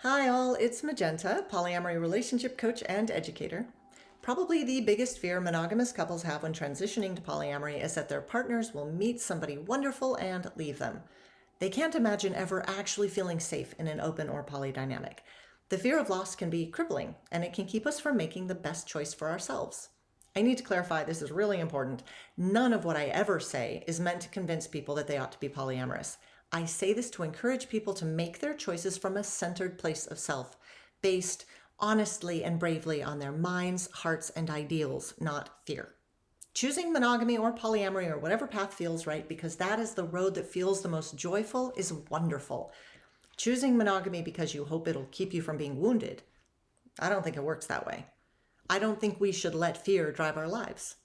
Hi all, it's Magenta, polyamory relationship coach and educator. Probably the biggest fear monogamous couples have when transitioning to polyamory is that their partners will meet somebody wonderful and leave them. They can't imagine ever actually feeling safe in an open or poly dynamic. The fear of loss can be crippling, and it can keep us from making the best choice for ourselves. I need to clarify, this is really important. None of what I ever say is meant to convince people that they ought to be polyamorous. I say this to encourage people to make their choices from a centered place of self, based honestly and bravely on their minds, hearts, and ideals, not fear. Choosing monogamy or polyamory or whatever path feels right, because that is the road that feels the most joyful, is wonderful. Choosing monogamy because you hope it'll keep you from being wounded, I don't think it works that way. I don't think we should let fear drive our lives.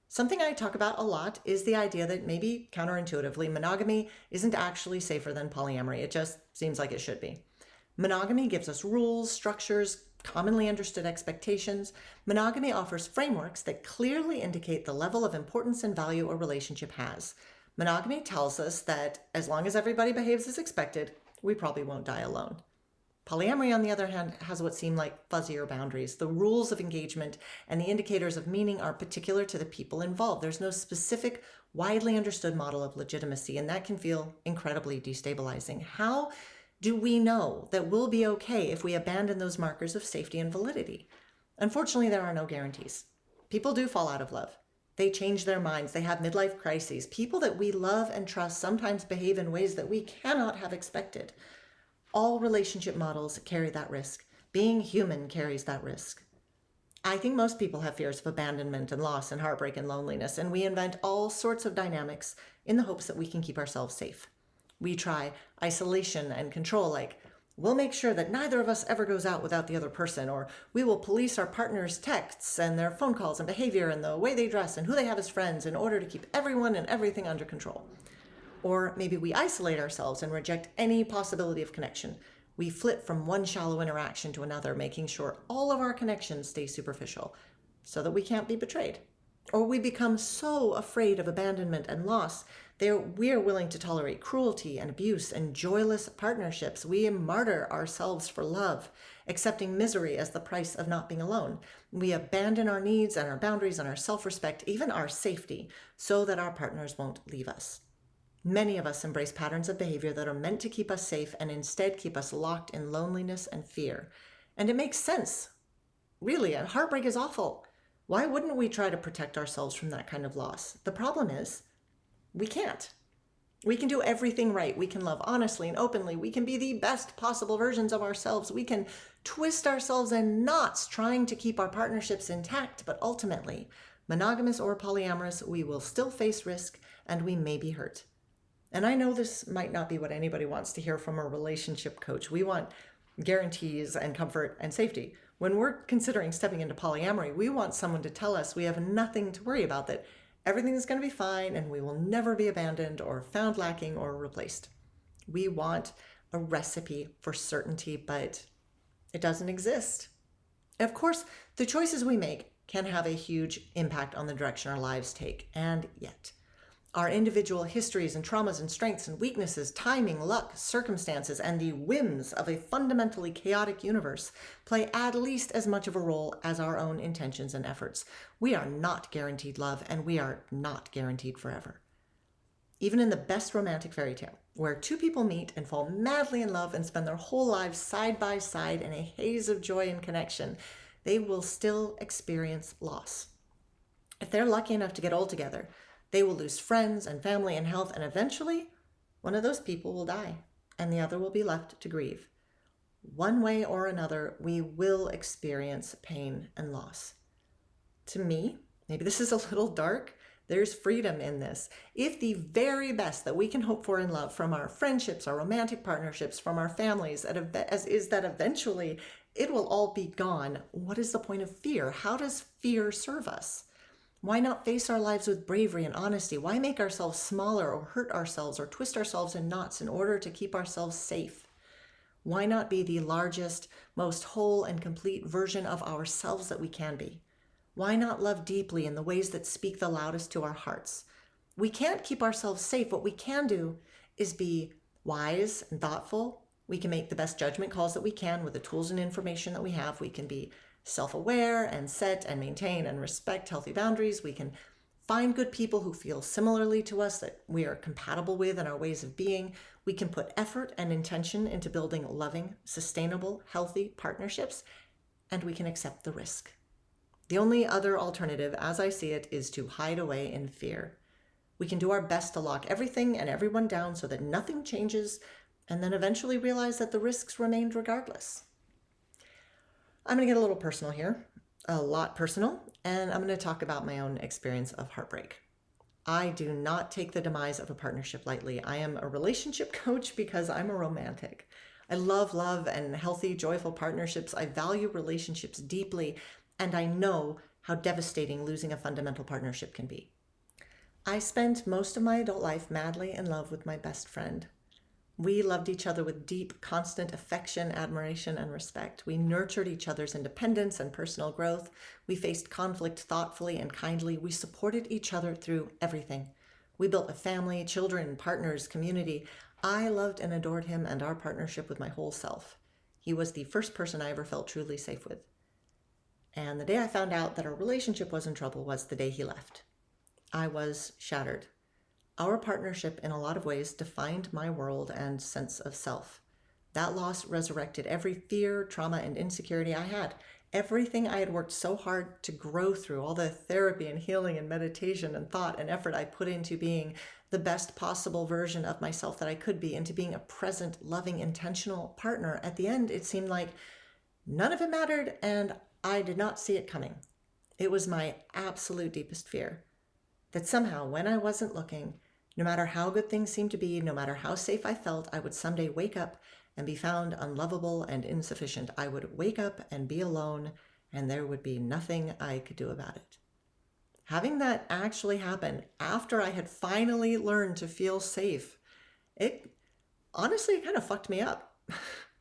Something I talk about a lot is the idea that maybe counterintuitively, monogamy isn't actually safer than polyamory. It just seems like it should be. Monogamy gives us rules, structures, commonly understood expectations. Monogamy offers frameworks that clearly indicate the level of importance and value a relationship has. Monogamy tells us that as long as everybody behaves as expected, we probably won't die alone. Polyamory, on the other hand, has what seem like fuzzier boundaries. The rules of engagement and the indicators of meaning are particular to the people involved. There's no specific, widely understood model of legitimacy, and that can feel incredibly destabilizing. How do we know that we'll be okay if we abandon those markers of safety and validity? Unfortunately, there are no guarantees. People do fall out of love. They change their minds. They have midlife crises. People that we love and trust sometimes behave in ways that we cannot have expected. All relationship models carry that risk. Being human carries that risk. I think most people have fears of abandonment and loss and heartbreak and loneliness, and we invent all sorts of dynamics in the hopes that we can keep ourselves safe. We try isolation and control, like, we'll make sure that neither of us ever goes out without the other person, or we will police our partner's texts and their phone calls and behavior and the way they dress and who they have as friends in order to keep everyone and everything under control. Or maybe we isolate ourselves and reject any possibility of connection. We flip from one shallow interaction to another, making sure all of our connections stay superficial so that we can't be betrayed. Or we become so afraid of abandonment and loss that we are willing to tolerate cruelty and abuse and joyless partnerships. We martyr ourselves for love, accepting misery as the price of not being alone. We abandon our needs and our boundaries and our self-respect, even our safety, so that our partners won't leave us. Many of us embrace patterns of behavior that are meant to keep us safe and instead keep us locked in loneliness and fear. And it makes sense. Really, and heartbreak is awful. Why wouldn't we try to protect ourselves from that kind of loss? The problem is, we can't. We can do everything right. We can love honestly and openly. We can be the best possible versions of ourselves. We can twist ourselves in knots trying to keep our partnerships intact, but ultimately, monogamous or polyamorous, we will still face risk and we may be hurt. And I know this might not be what anybody wants to hear from a relationship coach. We want guarantees and comfort and safety. When we're considering stepping into polyamory, we want someone to tell us we have nothing to worry about, that everything is going to be fine and we will never be abandoned or found lacking or replaced. We want a recipe for certainty, but it doesn't exist. Of course, the choices we make can have a huge impact on the direction our lives take, and yet our individual histories and traumas and strengths and weaknesses, timing, luck, circumstances, and the whims of a fundamentally chaotic universe play at least as much of a role as our own intentions and efforts. We are not guaranteed love, and we are not guaranteed forever. Even in the best romantic fairy tale, where two people meet and fall madly in love and spend their whole lives side by side in a haze of joy and connection, they will still experience loss. If they're lucky enough to get old together, they will lose friends and family and health, and eventually one of those people will die and the other will be left to grieve. One way or another, we will experience pain and loss. To me, maybe this is a little dark, there's freedom in this. If the very best that we can hope for in love from our friendships, our romantic partnerships, from our families, is that eventually it will all be gone, what is the point of fear? How does fear serve us? Why not face our lives with bravery and honesty? Why make ourselves smaller or hurt ourselves or twist ourselves in knots in order to keep ourselves safe? Why not be the largest, most whole and complete version of ourselves that we can be? Why not love deeply in the ways that speak the loudest to our hearts? We can't keep ourselves safe. What we can do is be wise and thoughtful We can make the best judgment calls that we can with the tools and information that we have. We can be self-aware and set and maintain and respect healthy boundaries. We can find good people who feel similarly to us, that we are compatible with in our ways of being. We can put effort and intention into building loving, sustainable, healthy partnerships, and we can accept the risk. The only other alternative, as I see it, is to hide away in fear. We can do our best to lock everything and everyone down so that nothing changes, and then eventually realize that the risks remained regardless. I'm going to get a little personal here, a lot personal, and I'm going to talk about my own experience of heartbreak. I do not take the demise of a partnership lightly. I am a relationship coach because I'm a romantic. I love love and healthy, joyful partnerships. I value relationships deeply, and I know how devastating losing a fundamental partnership can be. I spent most of my adult life madly in love with my best friend. We loved each other with deep, constant affection, admiration, and respect. We nurtured each other's independence and personal growth. We faced conflict thoughtfully and kindly. We supported each other through everything. We built a family, children, partners, community. I loved and adored him and our partnership with my whole self. He was the first person I ever felt truly safe with. And the day I found out that our relationship was in trouble was the day he left. I was shattered. Our partnership, in a lot of ways, defined my world and sense of self. That loss resurrected every fear, trauma, and insecurity I had. Everything I had worked so hard to grow through, all the therapy and healing and meditation and thought and effort I put into being the best possible version of myself that I could be, into being a present, loving, intentional partner. At the end, it seemed like none of it mattered, and I did not see it coming. It was my absolute deepest fear that somehow, when I wasn't looking, no matter how good things seemed to be, no matter how safe I felt, I would someday wake up and be found unlovable and insufficient. I would wake up and be alone, and there would be nothing I could do about it. Having that actually happen after I had finally learned to feel safe, it honestly kind of fucked me up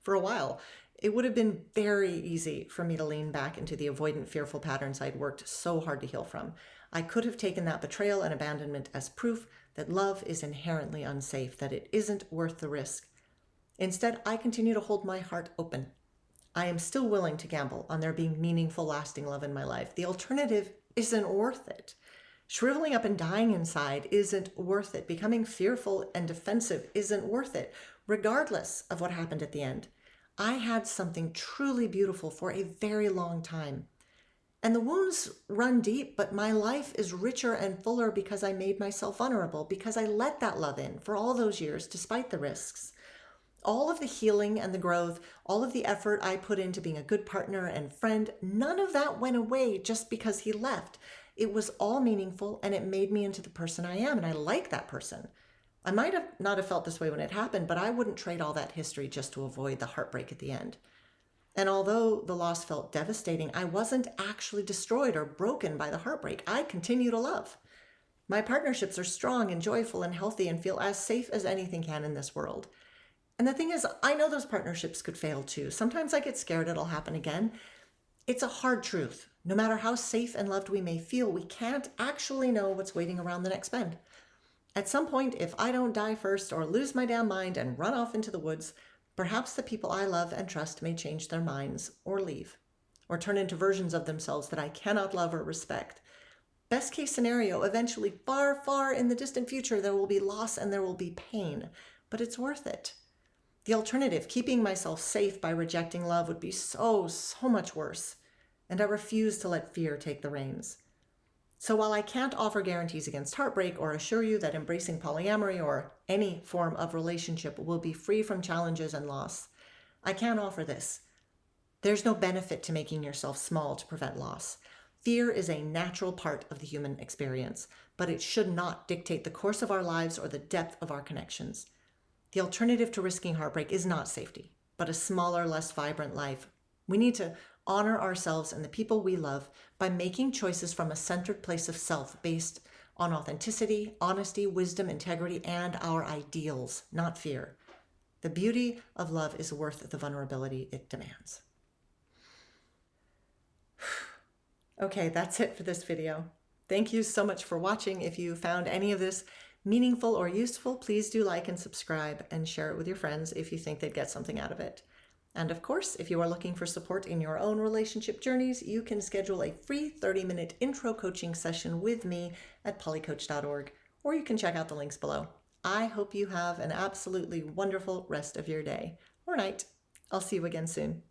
for a while. It would have been very easy for me to lean back into the avoidant, fearful patterns I'd worked so hard to heal from. I could have taken that betrayal and abandonment as proof that love is inherently unsafe, that it isn't worth the risk. Instead, I continue to hold my heart open. I am still willing to gamble on there being meaningful, lasting love in my life. The alternative isn't worth it. Shriveling up and dying inside isn't worth it. Becoming fearful and defensive isn't worth it, regardless of what happened at the end. I had something truly beautiful for a very long time. And the wounds run deep, but my life is richer and fuller because I made myself vulnerable, because I let that love in for all those years, despite the risks. All of the healing and the growth, all of the effort I put into being a good partner and friend, none of that went away just because he left. It was all meaningful, and it made me into the person I am, and I like that person. I might have not have felt this way when it happened, but I wouldn't trade all that history just to avoid the heartbreak at the end. And although the loss felt devastating, I wasn't actually destroyed or broken by the heartbreak. I continue to love. My partnerships are strong and joyful and healthy and feel as safe as anything can in this world. And the thing is, I know those partnerships could fail too. Sometimes I get scared it'll happen again. It's a hard truth. No matter how safe and loved we may feel, we can't actually know what's waiting around the next bend. At some point, if I don't die first or lose my damn mind and run off into the woods, perhaps the people I love and trust may change their minds or leave, or turn into versions of themselves that I cannot love or respect. Best case scenario, eventually, far, far in the distant future, there will be loss and there will be pain, but it's worth it. The alternative, keeping myself safe by rejecting love, would be so much worse, and I refuse to let fear take the reins. So while I can't offer guarantees against heartbreak or assure you that embracing polyamory or any form of relationship will be free from challenges and loss, I can offer this. There's no benefit to making yourself small to prevent loss. Fear is a natural part of the human experience, but it should not dictate the course of our lives or the depth of our connections. The alternative to risking heartbreak is not safety, but a smaller, less vibrant life. We need to honor ourselves and the people we love by making choices from a centered place of self based on authenticity, honesty, wisdom, integrity, and our ideals, not fear. The beauty of love is worth the vulnerability it demands. Okay, that's it for this video. Thank you so much for watching. If you found any of this meaningful or useful, please do like and subscribe and share it with your friends if you think they'd get something out of it. And of course, if you are looking for support in your own relationship journeys, you can schedule a free 30-minute intro coaching session with me at polycoach.org, or you can check out the links below. I hope you have an absolutely wonderful rest of your day or night. I'll see you again soon.